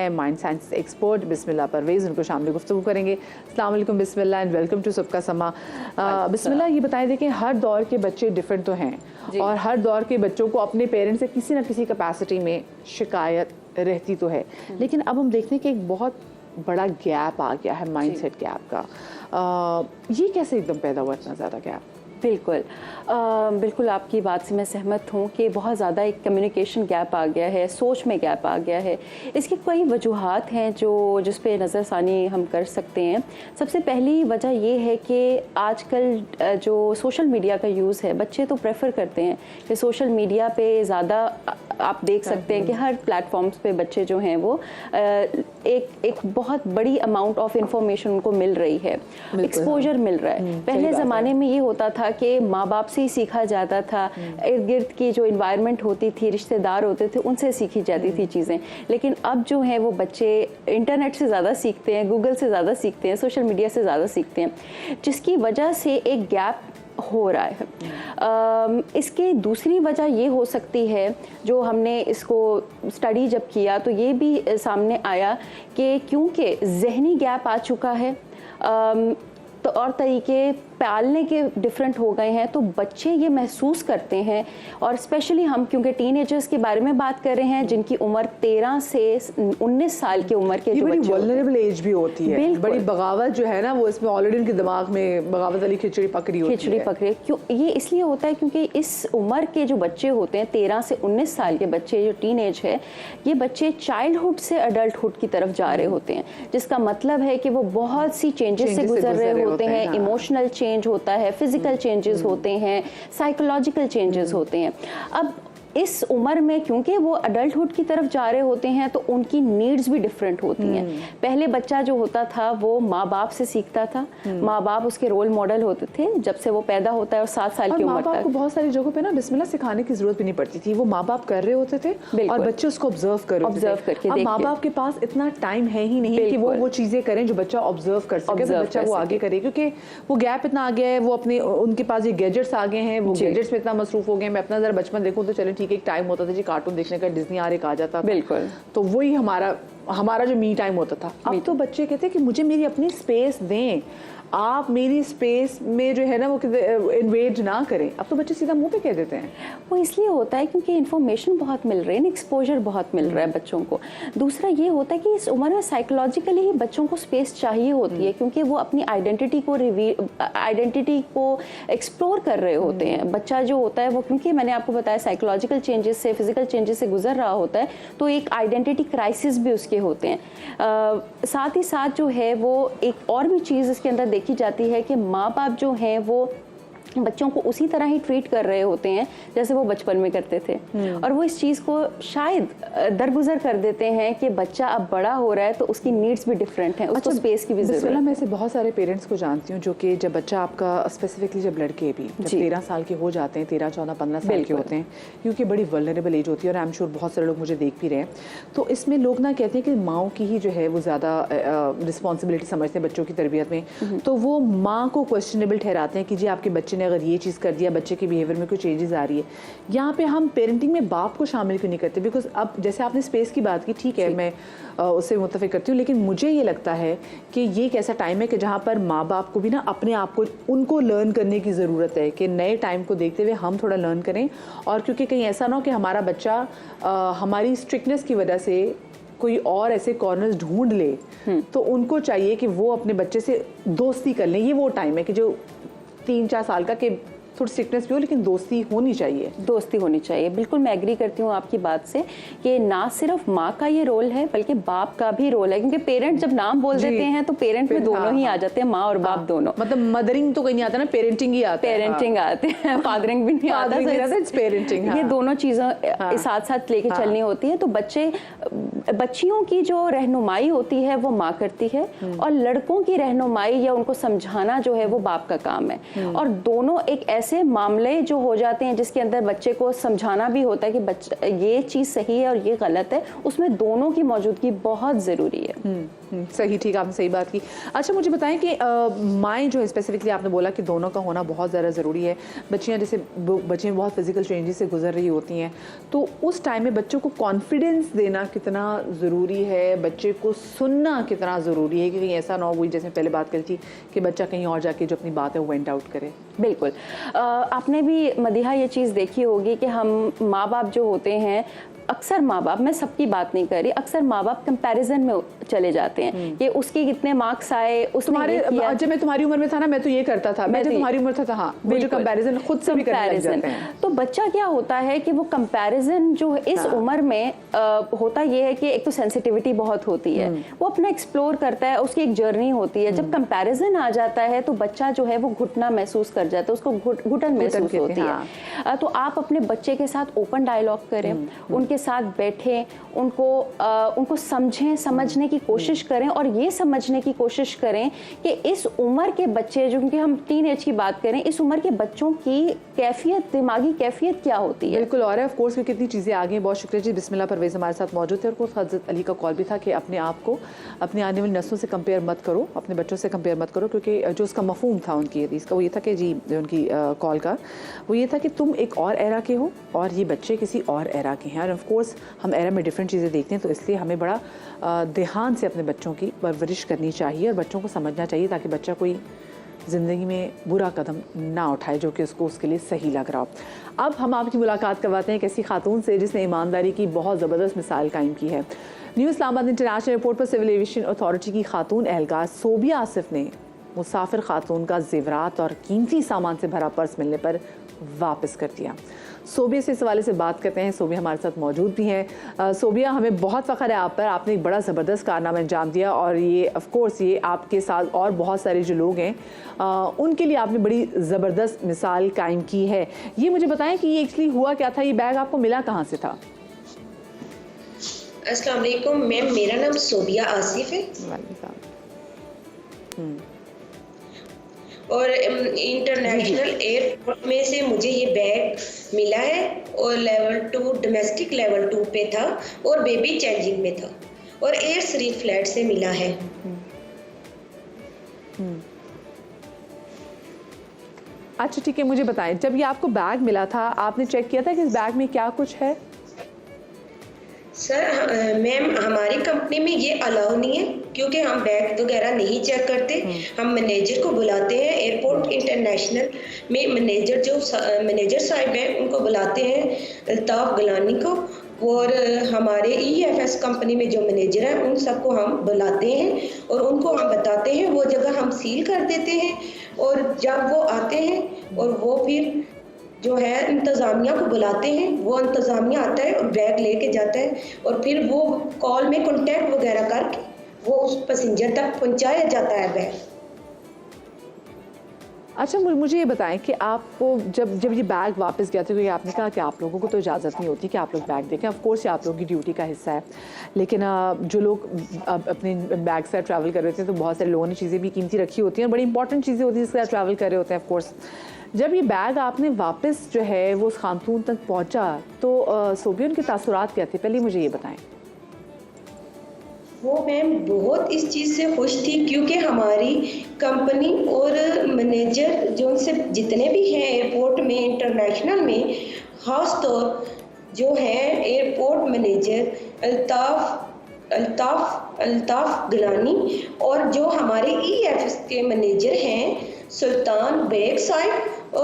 हैं mind science expert बिस्मिल्लाह परवेज़, उनको शामिल गुफ्तगू करेंगे। अस्सलाम वालेकुम, बिस्मिल्लाह एंड वेलकम टू सबका समा। बिस्मिल्लाह, ये बताएं, देखें हर दौर के बच्चे डिफरेंट तो हैं और हर दौर के बच्चों को अपने पेरेंट्स से किसी ना किसी कैपेसिटी में शिकायत रहती तो है, लेकिन अब हम देखते हैं कि एक बहुत बड़ा गैप आ गया है माइंडसेट गैप का। ये कैसे एकदम पैदा हुआ इतना ज़्यादा गैप? बिल्कुल आपकी बात से मैं सहमत हूँ कि बहुत ज़्यादा एक कम्युनिकेशन गैप आ गया है, सोच में गैप आ गया है। इसकी कई वजूहात हैं जिस पे नज़रसानी हम कर सकते हैं। सबसे पहली वजह ये है कि आजकल जो सोशल मीडिया का यूज़ है, बच्चे तो प्रेफर करते हैं कि सोशल मीडिया पे ज़्यादा आप देख सकते हैं कि हर प्लेटफॉर्म्स पे बच्चे जो हैं वो एक बहुत बड़ी अमाउंट ऑफ इंफॉर्मेशन उनको मिल रही है, एक्सपोजर मिल रहा है। पहले ज़माने में ये होता था कि माँ बाप से ही सीखा जाता था, इर्द गिर्द की जो इन्वायरमेंट होती थी, रिश्तेदार होते थे, उनसे सीखी जाती थी चीज़ें। लेकिन अब जो है वो बच्चे इंटरनेट से ज़्यादा सीखते हैं, गूगल से ज़्यादा सीखते हैं, सोशल मीडिया से ज़्यादा सीखते हैं, जिसकी वजह से एक गैप हो रहा है। इसकी दूसरी वजह ये हो सकती है, जो हमने इसको स्टडी जब किया तो ये भी सामने आया कि क्योंकि जहनी गैप आ चुका है, तो और तरीके पालने के डिफरेंट हो गए हैं, तो बच्चे ये महसूस करते हैं। और स्पेशली हम क्योंकि टीनेजर्स के बारे में बात कर रहे हैं, जिनकी उम्र 13 से 19 साल की उम्र के जो बड़ी बच्चे वल्नरेबल एज भी होती है, बड़ी बगावत जो है ना वो इसमें ऑलरेडी उनके दिमाग में बगावत वाली खिचड़ी पकड़ी होती है। क्यों ये इसलिए होता है क्योंकि इस उम्र के जो बच्चे होते हैं, 13 से 19 साल के बच्चे, जो टीनेज है, ये बच्चे चाइल्डहुड से अडल्टहुड की तरफ जा रहे होते हैं, जिसका मतलब है कि वो बहुत सी चेंजेस से गुजर रहे होते हैं। इमोशनल चेंज होता है, फिजिकल चेंजेस होते हैं, साइकोलॉजिकल चेंजेस होते हैं। अब इस उम्र में क्योंकि वो अडल्टहुड की तरफ जा रहे होते हैं, तो उनकी नीड्स भी डिफरेंट होती हैं। पहले बच्चा जो होता था वो माँ बाप से सीखता था, माँ बाप उसके रोल मॉडल होते थे जब से वो पैदा होता है और 7 साल की उम्र तक। को बहुत सारी जगहों पे ना बिस्मिल्लाह सिखाने की जरूरत भी नहीं पड़ती थी, वो माँ बाप कर रहे होते थे और बच्चे उसको ऑब्जर्व करके। अब माँ बाप के पास इतना टाइम है ही नहीं कि वो चीजें करें जो बच्चा ऑब्जर्व कर सके, तो बच्चा वो आगे करे, क्योंकि वो गैप इतना आ गया है। वो अपने उनके पास ये गैजेट्स आ गए हैं, वो गैजेट्स में इतना मसरूफ हो गए। मैं अपना जरा बचपन देखूं तो चले ठीक है, एक टाइम होता था जी कार्टून देखने का, डिज्नी आर एक आ जाता था, बिल्कुल, तो वही हमारा जो मी टाइम होता था। अब तो बच्चे कहते हैं कि मुझे मेरी अपनी स्पेस दें, आप मेरी स्पेस में जो है ना वो इन्वेड ना करें। अब तो बच्चे सीधा मुंह पे कह देते हैं। वो इसलिए होता है क्योंकि इन्फॉर्मेशन बहुत मिल रही है, एक्सपोजर बहुत मिल रहा है बच्चों को। दूसरा ये होता है कि इस उम्र में साइकोलॉजिकली ही बच्चों को स्पेस चाहिए होती है, क्योंकि वो अपनी आइडेंटिटी को एक्सप्लोर कर रहे होते हैं। बच्चा जो होता है वो, क्योंकि मैंने आपको बताया साइकोलॉजिकल चेंजेस से, फिजिकल चेंजेस से गुजर रहा होता है, तो एक आइडेंटिटी क्राइसिस भी उसके होते हैं। साथ ही साथ जो है वो एक और भी चीज़ इसके अंदर देखी जाती है कि माँ बाप जो हैं वो बच्चों को उसी तरह ही ट्रीट कर रहे होते हैं जैसे वो बचपन में करते थे, और वो इस चीज़ को शायद दरगुजर कर देते हैं कि बच्चा अब बड़ा हो रहा है तो उसकी नीड्स भी डिफरेंट हैं, उसको स्पेस की भी जरूरत है। मैं ऐसे बहुत सारे पेरेंट्स को जानती हूँ जो कि जब बच्चा आपका, स्पेसिफिकली जब लड़के भी 13 साल के हो जाते हैं, 13, 14, 15 साल के होते हैं, क्योंकि बड़ी वल्नरेबल एज होती है, और आई एम श्योर बहुत सारे लोग मुझे देख भी रहे हैं, तो इसमें लोग ना कहते हैं कि माँओं की ही जो है वो ज़्यादा रिस्पॉन्सिबिलिटी समझते हैं बच्चों की तरबियत में, तो वो माँ को क्वेश्चनेबल ठहराते हैं कि जी आपके बच्चे ने अगर ये चीज़ कर दिया, बच्चे के बिहेवियर में कोई चेंजेस आ रही है। यहाँ पे हम पेरेंटिंग में बाप को शामिल क्यों नहीं करते? बिकॉज अब जैसे आपने स्पेस की बात की, ठीक है, मैं उससे मुत्तफिक करती हूँ, लेकिन मुझे ये लगता है कि ये एक ऐसा टाइम है कि जहाँ पर माँ बाप को भी ना अपने आप को, उनको लर्न करने की ज़रूरत है कि नए टाइम को देखते हुए हम थोड़ा लर्न करें, और क्योंकि कहीं ऐसा ना हो कि हमारा बच्चा हमारी स्ट्रिक्टनेस की वजह से कोई और ऐसे कॉर्नर्स ढूंढ ले, तो उनको चाहिए कि वो अपने बच्चे से दोस्ती कर लें। ये वो टाइम है कि जो 3-4 साल का, कि थोड़ी स्ट्रिक्टनेस भी हो लेकिन दोस्ती होनी चाहिए। बिल्कुल मैं एग्री करती हूँ आपकी बात से कि ना सिर्फ माँ का ये रोल है बल्कि बाप का भी रोल है, क्योंकि पेरेंट जब नाम बोल देते हैं तो पेरेंट में दोनों ही आ जाते हैं, माँ और बाप दोनों। मतलब मदरिंग तो कहीं नहीं आता ना, पेरेंटिंग ही आता है। पेरेंटिंग आते हैं, फादरिंग भी नहीं आता, पेरेंटिंग। ये दोनों चीज़ें साथ साथ लेके चलनी होती है। तो बच्चियों की जो रहनुमाई होती है वो माँ करती है, और लड़कों की रहनुमाई या उनको समझाना जो है वो बाप का काम है। और दोनों एक ऐसे मामले जो हो जाते हैं जिसके अंदर बच्चे को समझाना भी होता है कि बच्चा ये चीज़ सही है और ये गलत है, उसमें दोनों की मौजूदगी बहुत ज़रूरी है। सही, ठीक, आपने सही बात की। अच्छा मुझे बताएं कि माएँ जो है, स्पेसिफिकली आपने बोला कि दोनों का होना बहुत ज़्यादा ज़रूरी है। बच्चियाँ जैसे बच्चे बहुत फिजिकल चेंजेस से गुजर रही होती हैं, तो उस टाइम में बच्चों को कॉन्फिडेंस देना कितना ज़रूरी है, बच्चे को सुनना कितना ज़रूरी है कि कहीं ऐसा ना हो, वही जैसे पहले बात करी थी कि बच्चा कहीं और जाके जो अपनी बात है वो वेंट आउट करे। बिल्कुल। आपने भी मदीहा ये चीज़ देखी होगी कि हम माँ बाप जो होते हैं, अक्सर माँ बाप, मैं सबकी बात नहीं कर रही, अक्सर माँ बाप कंपैरिजन में चले जाते हैं कि उसके कितने मार्क्स आए, तुम्हारे जब मैं तुम्हारी उम्र में था ना, मैं तो ये करता था, मैं जब तुम्हारी उम्र था हाँ, वो जो कंपैरिजन खुद से भी करने लग जाते हैं। तो बच्चा क्या होता है कि वो कंपैरिजन जो इस उम्र में होता ये है कि एक तो सेंसिटिविटी बहुत होती है, वो अपना एक्सप्लोर करता है, उसकी एक जर्नी होती है। जब कंपैरिजन आ जाता है तो बच्चा जो है वो घुटना महसूस कर जाता है, उसको घुटन महसूस होती है। तो आप अपने बच्चे के साथ ओपन डायलॉग करें, उनके साथ बैठें, उनको समझें, समझने की कोशिश करें और ये समझने की कोशिश करें कि इस उम्र के बच्चे, जो क्योंकि हम टीन एज की बात करें, इस उम्र के बच्चों की कैफियत, दिमागी कैफियत क्या होती है। बिल्कुल, और ऑफ कोर्स क्योंकि कितनी चीज़ें आ गई। बहुत शुक्रिया जी। बिस्मिल्लाह परवेज़ हमारे साथ मौजूद थे और कुछ हज़रत अली का कॉल भी था कि अपने आप को अपनी आने वाली नस्लों से कंपेयर मत करो, अपने बच्चों से कंपेयर मत करो, क्योंकि जो उसका मफहूम था उनकी हदीस का वो ये था कि जी, उनकी कॉल का वो ये था कि तुम एक और एरा के हो और ये बच्चे किसी और एरा के हैं। और ऑफ कोर्स हम एरा में डिफरेंट चीज़ें देखते हैं, तो इसलिए हमें बड़ा ध्यान से अपने बच्चों की परवरिश करनी चाहिए और बच्चों को समझना चाहिए ताकि बच्चा कोई ज़िंदगी में बुरा कदम ना उठाए जो कि उसको उसके लिए सही लग रहा हो। अब हम आपकी मुलाकात करवाते हैं एक ऐसी खातून से जिसने ईमानदारी की बहुत ज़बरदस्त मिसाल कायम की है। न्यू इस्लामाबाद इंटरनेशनल एयरपोर्ट पर सिविल एविएशन अथॉरिटी की खातून एहलकार सोबिया आसिफ ने मुसाफिर खातून का ज़ेवरात और कीमती सामान से भरा पर्स मिलने पर वापस कर दिया। सोबिया से इस हवाले से बात करते हैं। सोबिया हमारे साथ मौजूद भी हैं। सोबिया, हमें बहुत फ़ख्र है आप पर, आपने एक बड़ा ज़बरदस्त कारनामा अंजाम दिया और ये ऑफ कोर्स ये आपके साथ और बहुत सारे जो लोग हैं उनके लिए आपने बड़ी ज़बरदस्त मिसाल कायम की है। ये मुझे बताएं कि ये एक्चुअली हुआ क्या था, ये बैग आपको मिला कहाँ से था? अस्सलाम वालेकुम मैम, मेरा नाम सोबिया आसिफ है और इंटरनेशनल एयरपोर्ट में से मुझे ये बैग मिला है और लेवल 2 डोमेस्टिक लेवल 2 पे था और बेबी चेंजिंग में था और एयर शरीफ फ्लैट से मिला है। अच्छा ठीक है, मुझे बताएं, जब ये आपको बैग मिला था आपने चेक किया था कि इस बैग में क्या कुछ है? सर मैम, हमारी कंपनी में ये अलाउ नहीं है क्योंकि हम बैग वगैरह नहीं चेक करते। हम मैनेजर को बुलाते हैं, एयरपोर्ट इंटरनेशनल में मैनेजर जो मैनेजर साहब हैं उनको बुलाते हैं, अल्ताफ गिलानी को, और हमारे EFS कंपनी में जो मैनेजर हैं उन सबको हम बुलाते हैं और उनको हम बताते हैं, वो जगह हम सील कर देते हैं। और जब वो आते हैं और वो फिर जो है इंतज़ामिया को बुलाते हैं, वो इंतज़ामिया आता है और बैग लेके जाता है और फिर वो कॉल में कॉन्टैक्ट वगैरह करके वो उस पैसेंजर तक पहुंचाया जाता है बैग। अच्छा मुझे ये बताएं कि आपको जब ये बैग वापस गया था, क्योंकि आपने कहा कि आप लोगों को तो इजाज़त नहीं होती कि आप लोग बैग देखें, ऑफ कोर्स ये आप लोगों की ड्यूटी का हिस्सा है, लेकिन जो लोग अपने बैग से ट्रैवल कर रहे थे तो बहुत सारे लोगों ने चीज़ें भी कीमती रखी होती हैं और बड़ी इंपॉर्टेंट चीज़ें होती हैं जिसके साथ ट्रैवल कर रहे होते हैं। ऑफ कोर्स जब ये बैग आपने वापस जो है वो उस खातून तक पहुँचा तो सोबिया उनके तासुरात क्या थे, पहले मुझे ये बताएं। वो मैम बहुत इस चीज़ से खुश थी क्योंकि हमारी कंपनी और मैनेजर जो उनसे जितने भी हैं एयरपोर्ट में इंटरनेशनल में, ख़ास तौर जो है एयरपोर्ट मैनेजर अल्ताफ गिलानी और जो हमारे EFS के मैनेजर हैं सुल्तान बेग साहब